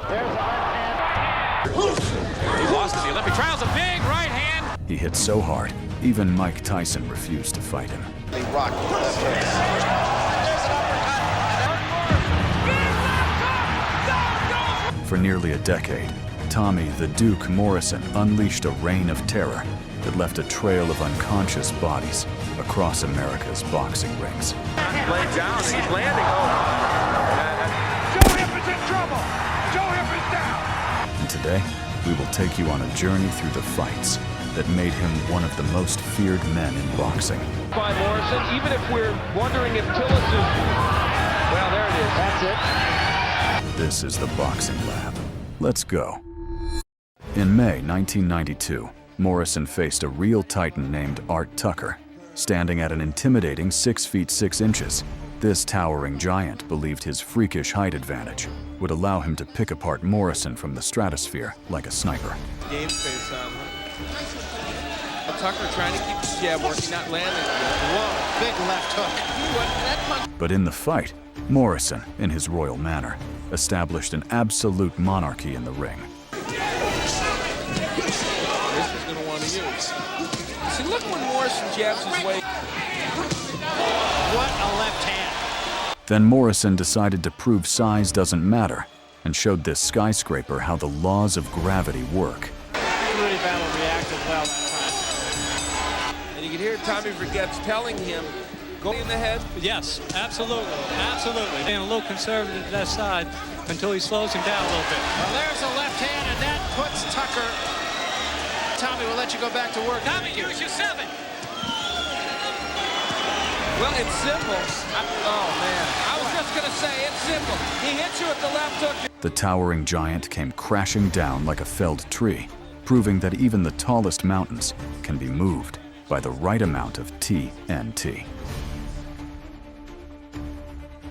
There's a left hand. He lost it. The Olympic trials, a big right hand. He hit so hard, even Mike Tyson refused to fight him. He rocked the left hook. There's an uppercut. For nearly a decade, Tommy the Duke Morrison unleashed a reign of terror that left a trail of unconscious bodies across America's boxing rings. Laying down, and he's landing. Joe Hip is in trouble. Joe Hip is down. And today, we will take you on a journey through the fights that made him one of the most feared men in boxing. By Morrison, even if we're wondering if Tillis is... Well, there it is. That's it. This is the Boxing Lab. Let's go. In May 1992, Morrison faced a real titan named Art Tucker. Standing at an intimidating 6 feet 6 inches, this towering giant believed his freakish height advantage would allow him to pick apart Morrison from the stratosphere like a sniper. Game face on. Tucker trying to keep his jab working, not landing. Whoa, big left hook. But in the fight, Morrison, in his royal manner, established an absolute monarchy in the ring. This is going to want to use. See, look when Morrison jabs his way. What a left hand. Then Morrison decided to prove size doesn't matter and showed this skyscraper how the laws of gravity work. Rudy Battle reacted well that time. And you can hear Tommy forgets telling him, go in the head. Yes, absolutely, absolutely. Being a little conservative to that side until he slows him down a little bit. Well, there's a left hand, and that puts Tucker. Tommy, we'll let you go back to work. Tommy, use your 7. Well, it's simple. Oh, man. I was just going to say, it's simple. He hits you with the left hook. The towering giant came crashing down like a felled tree, proving that even the tallest mountains can be moved by the right amount of TNT.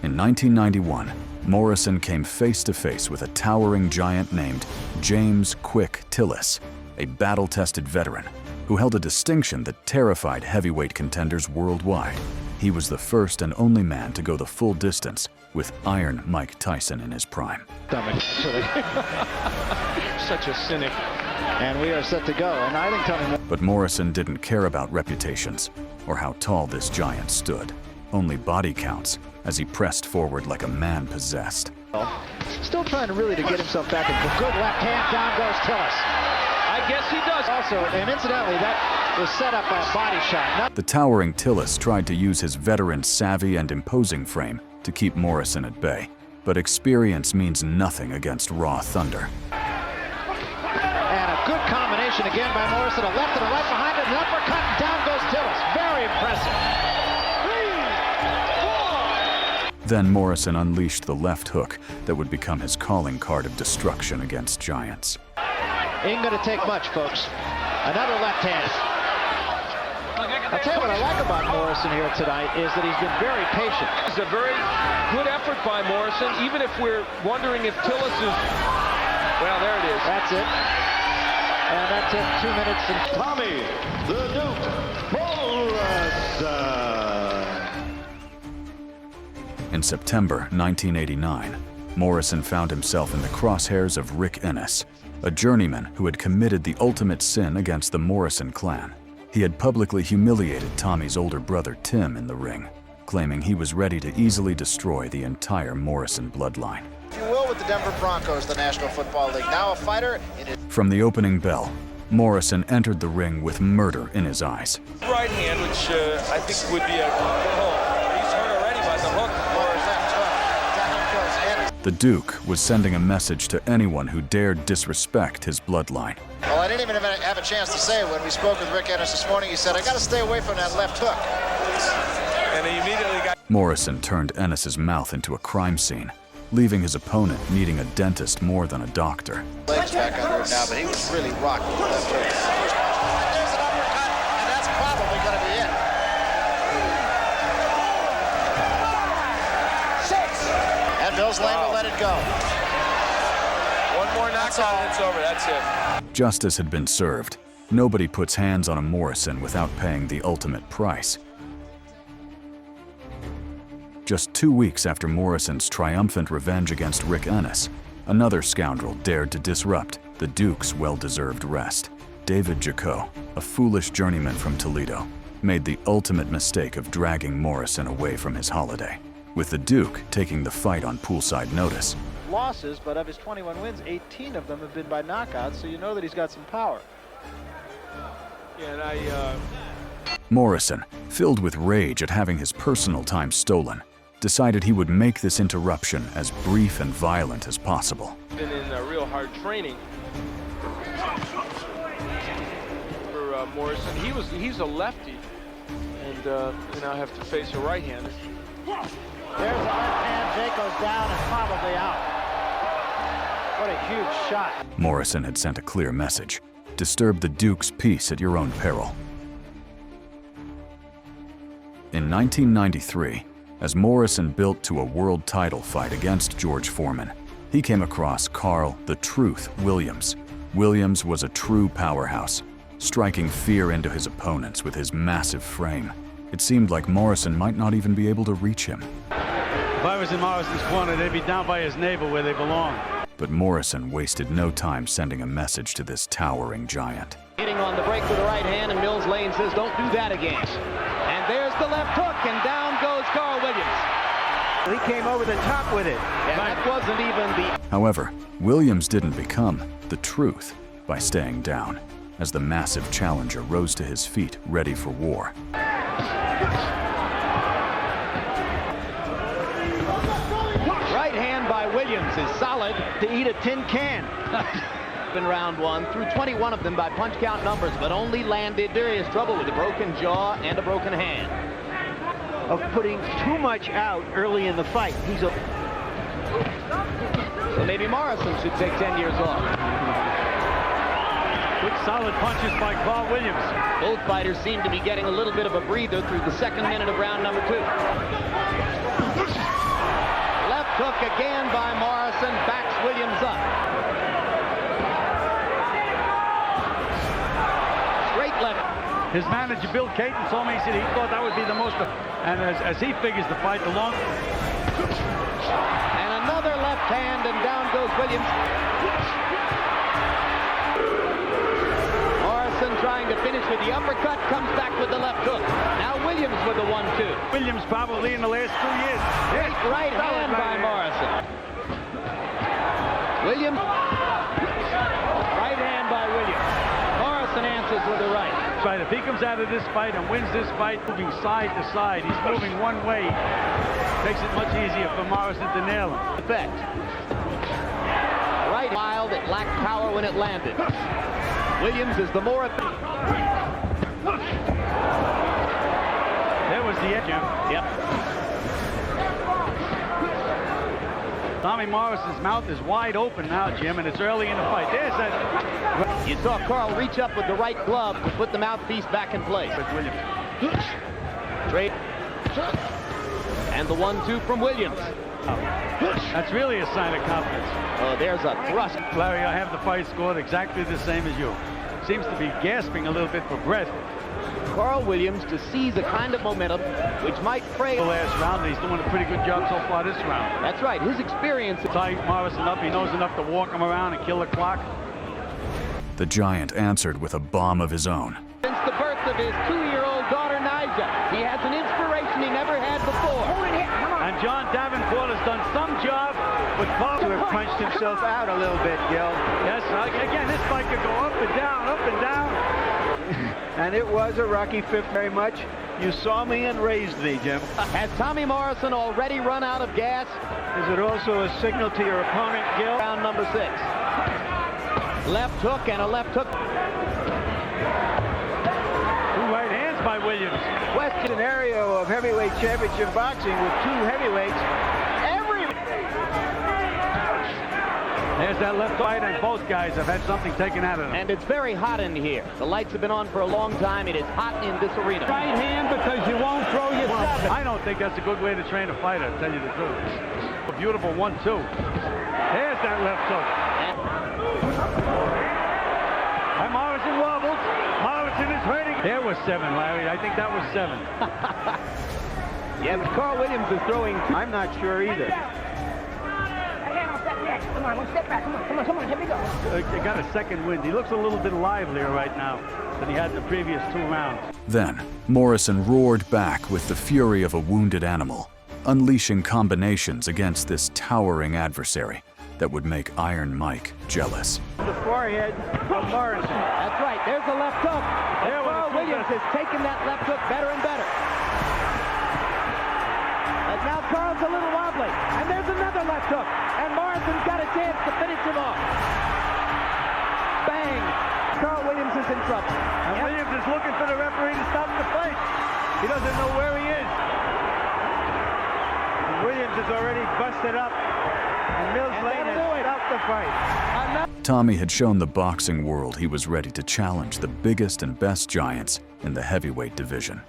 In 1991, Morrison came face to face with a towering giant named James "Quick" Tillis, a battle-tested veteran who held a distinction that terrified heavyweight contenders worldwide. He was the first and only man to go the full distance with Iron Mike Tyson in his prime. Such a cynic. And we are set to go. And I think Tommy... But Morrison didn't care about reputations or how tall this giant stood. Only body counts as he pressed forward like a man possessed. Still trying to really get himself back. A good left hand, down goes Tillis. I guess he does. Also, and incidentally, that was set up by a body shot. The towering Tillis tried to use his veteran savvy and imposing frame to keep Morrison at bay. But experience means nothing against raw thunder. And a good combination again by Morrison. A left and a right behind it. An uppercut, and down goes Tillis. Very impressive. 3, 4. Then Morrison unleashed the left hook that would become his calling card of destruction against giants. Ain't gonna take much, folks. Another left hand. I'll tell you what I like about Morrison here tonight is that he's been very patient. It's a very good effort by Morrison, even if we're wondering if Tillis is... Well, there it is. That's it. And that's it. 2 minutes and... Tommy, the Duke, Morrison. In September 1989, Morrison found himself in the crosshairs of Rick Enis, a journeyman who had committed the ultimate sin against the Morrison clan. He had publicly humiliated Tommy's older brother Tim in the ring, claiming he was ready to easily destroy the entire Morrison bloodline. If you will, with the Denver Broncos, the National Football League. Now a fighter in his... From the opening bell, Morrison entered the ring with murder in his eyes. Right hand, which I think would be a hook. He's hurt already by the hook. The Duke was sending a message to anyone who dared disrespect his bloodline. Well, I didn't even have a chance to say it when we spoke with Rick Enis this morning. He said, I got to stay away from that left hook. And he immediately got... Morrison turned Enis's mouth into a crime scene, leaving his opponent needing a dentist more than a doctor. Legs back under him now, but he was really rocked with the left hook. There's an uppercut, and that's probably going to be it. 6. And Bill's Lane will let it go. One more knockout and it's over. That's it. Justice had been served. Nobody puts hands on a Morrison without paying the ultimate price. Just 2 weeks after Morrison's triumphant revenge against Rick Enis, Another scoundrel dared to disrupt the Duke's well-deserved rest. David Jako, a foolish journeyman from Toledo, made the ultimate mistake of dragging Morrison away from his holiday, with the Duke taking the fight on poolside notice. Losses, but of his 21 wins, 18 of them have been by knockouts, so you know that he's got some power. Yeah, and Morrison, filled with rage at having his personal time stolen, decided he would make this interruption as brief and violent as possible. been in real hard training for Morrison. He's a lefty, and you now have to face a right-hander. There's a left hand. Jako's down and probably out. What a huge shot. Morrison had sent a clear message: disturb the Duke's peace at your own peril. In 1993, as Morrison built to a world title fight against George Foreman, he came across Carl "The Truth" Williams. Williams was a true powerhouse, striking fear into his opponents with his massive frame. It seemed like Morrison might not even be able to reach him. If I was in Morrison's corner, they'd be down by his navel where they belong. But Morrison wasted no time sending a message to this towering giant. Hitting on the break with the right hand, and Mills Lane says, don't do that again. And there's the left hook, and down goes Carl Williams. He came over the top with it. And that wasn't even the... However, Williams didn't become the Truth by staying down, as the massive challenger rose to his feet, ready for war. Right hand by Williams is solid. To eat a tin can. In round one, threw 21 of them by punch count numbers, but only landed serious trouble with a broken jaw and a broken hand. Of putting too much out early in the fight. He's a... So maybe Morrison should take 10 years off. Good solid punches by Carl Williams. Both fighters seem to be getting a little bit of a breather through the second minute of round number 2. Left hook again by Morrison, backs Williams up. Straight left. His manager, Bill Caton, told me, he said he thought that would be the most... And as he figures the fight, the long... And another left hand, and down goes Williams. Morrison trying to finish with the uppercut, comes back with the left hook. Now Williams with the 1-2. Williams probably in the last 2 years. Great right hand by Morrison. Williams. Right hand by Williams. Morrison answers with the right. Right, if he comes out of this fight and wins this fight, moving side to side, he's moving one way, makes it much easier for Morrison to nail him. Effect. Right wild, it lacked power when it landed. Williams is the more... There was the edge, Jim. Yep. Tommy Morrison's mouth is wide open now, Jim, and it's early in the fight. There's that... You saw Carl reach up with the right glove to put the mouthpiece back in place. Williams. Straight. And the 1-2 from Williams. That's really a sign of confidence. Oh, there's a thrust. Larry, I have the fight scored exactly the same as you. Seems to be gasping a little bit for breath. Carl Williams to seize a kind of momentum which might fray The last round, he's doing a pretty good job so far this round. That's right, his experience. Tie Morrison up, he knows enough to walk him around and kill the clock. The giant answered with a bomb of his own. Since the birth of his 2-year-old daughter, Nija, he has an inspiration he never had before. And John Davenport has done some job with Carl. To have punched himself out a little bit, Gil. Yes, again, this fight could go up and down, up and down. And it was a rocky fifth very much. You saw me and raised me, Jim. Has Tommy Morrison already run out of gas? Is it also a signal to your opponent, Gil? Round number 6. Left hook and a left hook. 2 right hands by Williams. West scenario of heavyweight championship boxing with 2 heavyweights. There's that left fight, and both guys have had something taken out of them. And it's very hot in here. The lights have been on for a long time. It is hot in this arena. Right hand because you won't throw your seven. I don't think that's a good way to train a fighter, to tell you the truth. A beautiful 1-2. There's that left hook. And Morrison wobbles. Morrison is hurting. There was 7, Larry. I think that was 7. Yeah, but Carl Williams is throwing. I'm not sure either. Come on, one step got a second wind. He looks a little bit livelier right now than he had in the previous 2 rounds. Then, Morrison roared back with the fury of a wounded animal, unleashing combinations against this towering adversary that would make Iron Mike jealous. The forehead of Morrison. That's right. There's the left hook. There Carl Williams is taking that left hook better and better. But now Carl's a little wobbly. And there's another left hook. And Morrison's got a chance to finish him off. Bang! Carl Williams is in trouble. And Williams is looking for the referee to stop the fight. He doesn't know where he is. And Williams is already busted up. And Mills Lane has stopped the fight. Tommy had shown the boxing world he was ready to challenge the biggest and best giants in the heavyweight division.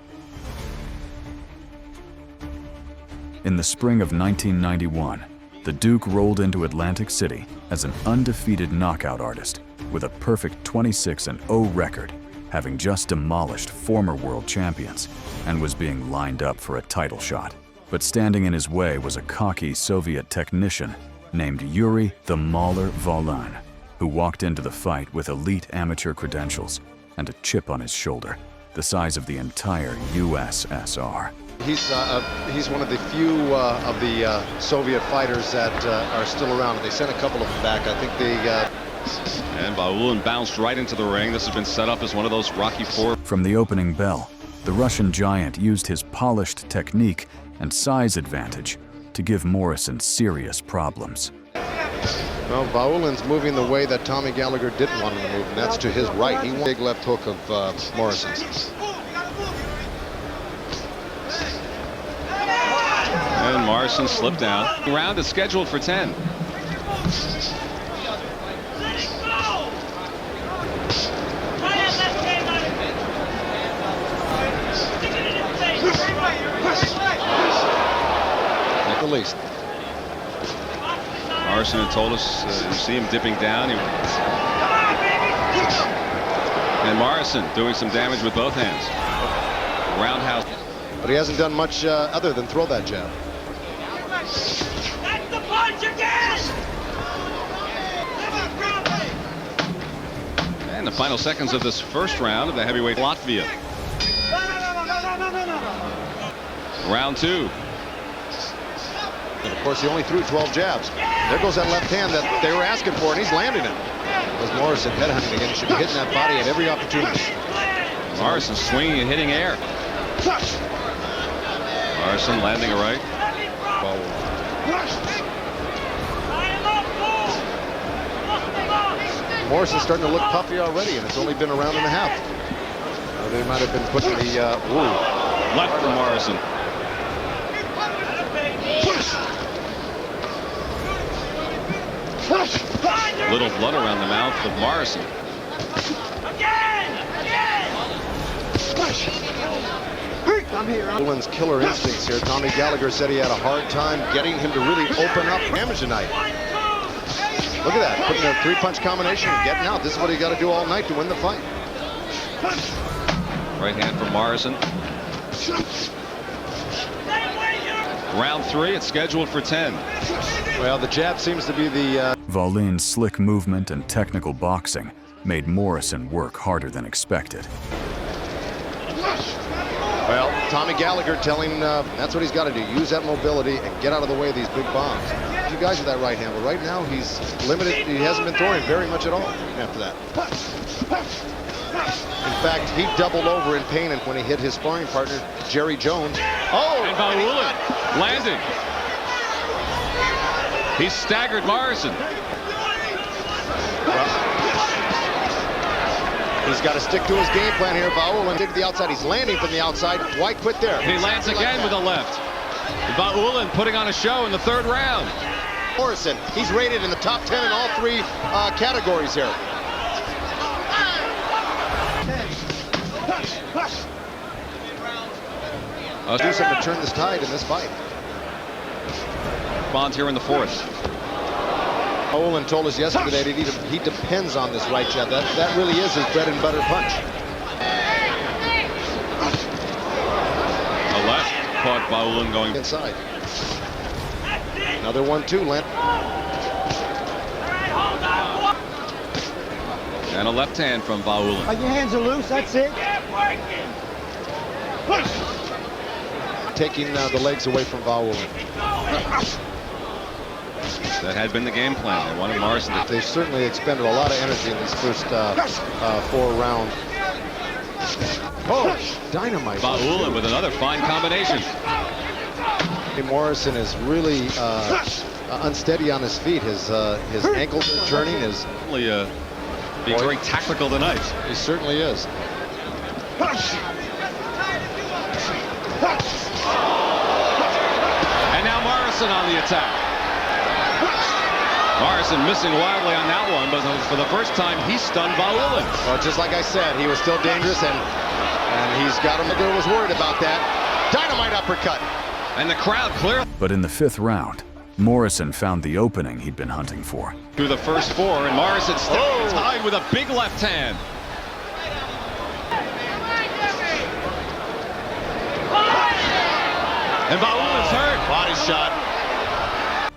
In the spring of 1991, the Duke rolled into Atlantic City as an undefeated knockout artist with a perfect 26-0 record, having just demolished former world champions and was being lined up for a title shot. But standing in his way was a cocky Soviet technician named Yuri the Mauler Volin, who walked into the fight with elite amateur credentials and a chip on his shoulder, the size of the entire USSR. He's one of the few of the Soviet fighters that are still around. They sent a couple of them back. I think they... And Volin bounced right into the ring. This has been set up as one of those Rocky IV. From the opening bell, the Russian giant used his polished technique and size advantage to give Morrison serious problems. Well, Volin's moving the way that Tommy Gallagher didn't want him to move, and that's to his right. He won a big left hook of Morrison's. And Morrison slipped down. The round is scheduled for 10. At the least. Morrison had told us, you see him dipping down. And Morrison doing some damage with both hands. Roundhouse. But he hasn't done much other than throw that jab. That's the punch again! And the final seconds of this first round of the heavyweight Latvia. Round 2. And of course, he only threw 12 jabs. There goes that left hand that they were asking for, and he's landing it. As Morrison headhunting again, he should be hitting that body at every opportunity. Morrison swinging and hitting air. Morrison landing a right. Morrison's starting to look puffy already, and it's only been a round and a half. They might have been putting the left for Morrison. Little blood around the mouth of Morrison. Volin's killer instincts here. Tommy Gallagher said he had a hard time getting him to really open up damage tonight. Look at that, putting a 3-punch combination and getting out. This is what he got to do all night to win the fight. Right hand from Morrison. Round 3, it's scheduled for 10. Well, the jab seems to be the... Volin's slick movement and technical boxing made Morrison work harder than expected. Well, Tommy Gallagher telling him that's what he's got to do. Use that mobility and get out of the way of these big bombs. You guys with that right hand, but right now he's limited. He hasn't been throwing very much at all after that. In fact, he doubled over in pain when he hit his sparring partner, Jerry Jones. Oh! And Volin landing. He staggered Morrison. He's got to stick to his game plan here. Volin dig to the outside. He's landing from the outside. Why quit there? He lands again with a left. Volin putting on a show in the 3rd round. Morrison, he's rated in the top 10 in all 3 categories here. Do something to turn this tide in this fight. Bonds here in the 4th. Volin told us yesterday that he depends on this right jab. That really is his bread and butter punch. A left caught Volin going inside. Another 1-2, Lent. And a left hand from Volin. Your hands are loose, that's it. Taking the legs away from Volin. That had been the game plan. They wanted Morrison to... They've certainly expended a lot of energy in these first 4 rounds. Oh, dynamite. Volin with another fine combination. Morrison is really unsteady on his feet. His ankles are turning. His Being very tactical tonight. He certainly is. And now Morrison on the attack. Morrison missing wildly on that one, but for the first time he stunned Volin. Well, just like I said, he was still dangerous, and he's got him. McGill was worried about that. Dynamite uppercut. And the crowd clear. But in the 5th round, Morrison found the opening he'd been hunting for. Through the first 4, and Morrison tied with a big left hand. And Volin's hurt. Body shot.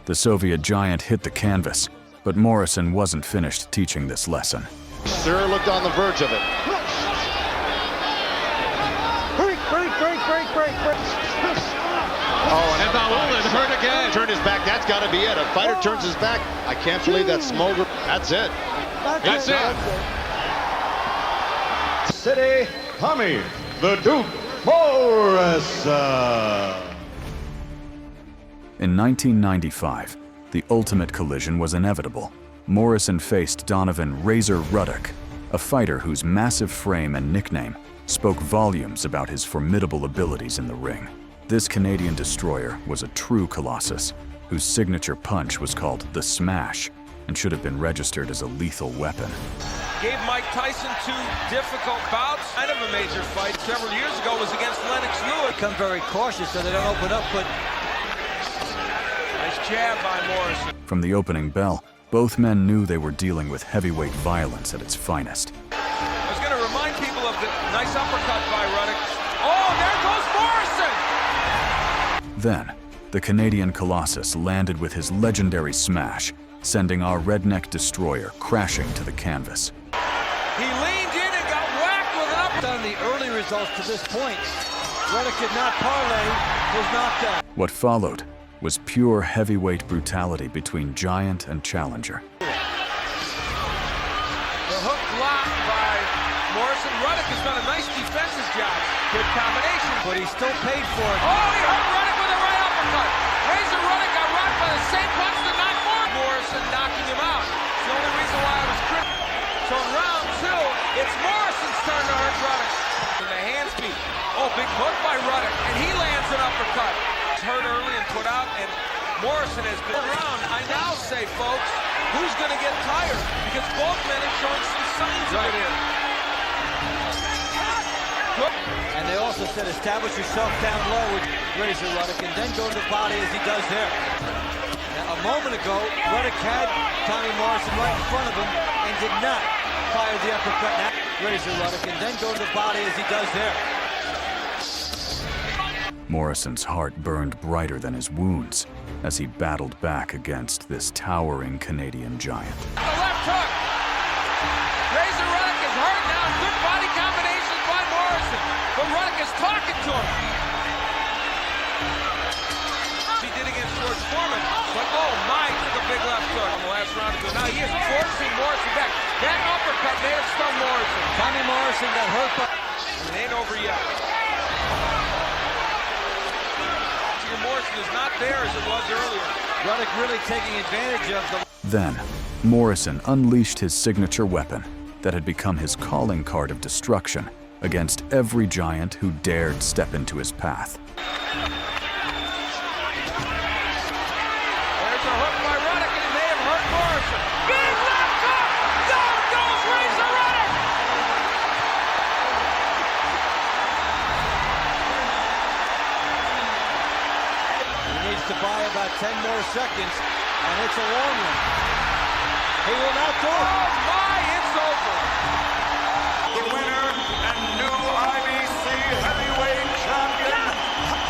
The Soviet giant hit the canvas, but Morrison wasn't finished teaching this lesson. Sir looked on the verge of it. Break. Oh, And Volin hurt again. Turned his back. That's got to be it. A fighter turns his back. I can't believe that smolder. That's it. That's it. City, Tommy, the Duke Morrison. In 1995, the ultimate collision was inevitable. Morrison faced Donovan Razor Ruddock, a fighter whose massive frame and nickname spoke volumes about his formidable abilities in the ring. This Canadian destroyer was a true colossus, whose signature punch was called the Smash and should have been registered as a lethal weapon. Gave Mike Tyson 2 difficult bouts. Kind of a major fight several years ago was against Lennox Lewis. Become very cautious so they don't open up, but Nice jab by Morrison. From the opening bell, both men knew they were dealing with heavyweight violence at its finest. I was going to remind people of the nice uppercut by Ruddock. Oh, there goes Morrison! Then, the Canadian Colossus landed with his legendary smash, sending our redneck destroyer crashing to the canvas. He leaned in and got whacked with an uppercut. on the early results to this point, Ruddock could not parlay his knockdown. What followed was pure heavyweight brutality between giant and challenger. The hook block by Morrison. Ruddock has done a nice defensive job. Good combination. But he still paid for it. Oh, he hurt Ruddock with a right uppercut. Razor Ruddock got rocked by the same punch that knocked Morrison, knocking him out. It's the only reason why I was critical. So in round 2, it's Morrison's turn to hurt Ruddock. And the hand speed. Oh, big hook by Ruddock, and he lands an uppercut. He's hurt early and put out, and Morrison has been around. I now say, folks, who's going to get tired? Because both men are showing some signs of it here. And they also said establish yourself down low with Razor Ruddock and then go to the body as he does there. Now, a moment ago, Ruddock had Tommy Morrison right in front of him and did not fire the uppercut. Now, Razor Ruddock and then go to the body as he does there. Morrison's heart burned brighter than his wounds as he battled back against this towering Canadian giant. The left hook. Razor Ruddock is hurt now. Good body combinations by Morrison. But Ruddock is talking to him. He did against George Foreman. But oh my, took a big left hook on the last round. Now he is forcing Morrison back. That uppercut may have stunned Morrison. Tommy Morrison got hurt by... It ain't over yet. Morrison is not there as it was earlier. Ruddock really taking advantage of the... Then, Morrison unleashed his signature weapon that had become his calling card of destruction against every giant who dared step into his path. There's a hook by Ruddock, and it may have hurt Morrison. Big left hook! Down goes Razor Ruddock! He needs to buy about 10 more seconds, and it's a long one. He will not do it. Oh my, it's over. The winner and new IBC heavyweight champion,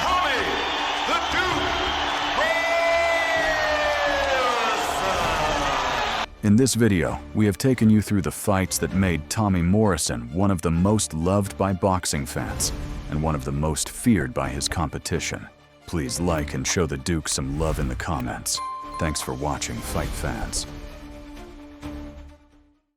Tommy, the Duke Morrison. In this video, we have taken you through the fights that made Tommy Morrison one of the most loved by boxing fans and one of the most feared by his competition. Please like and show the Duke some love in the comments. Thanks for watching, fight fans.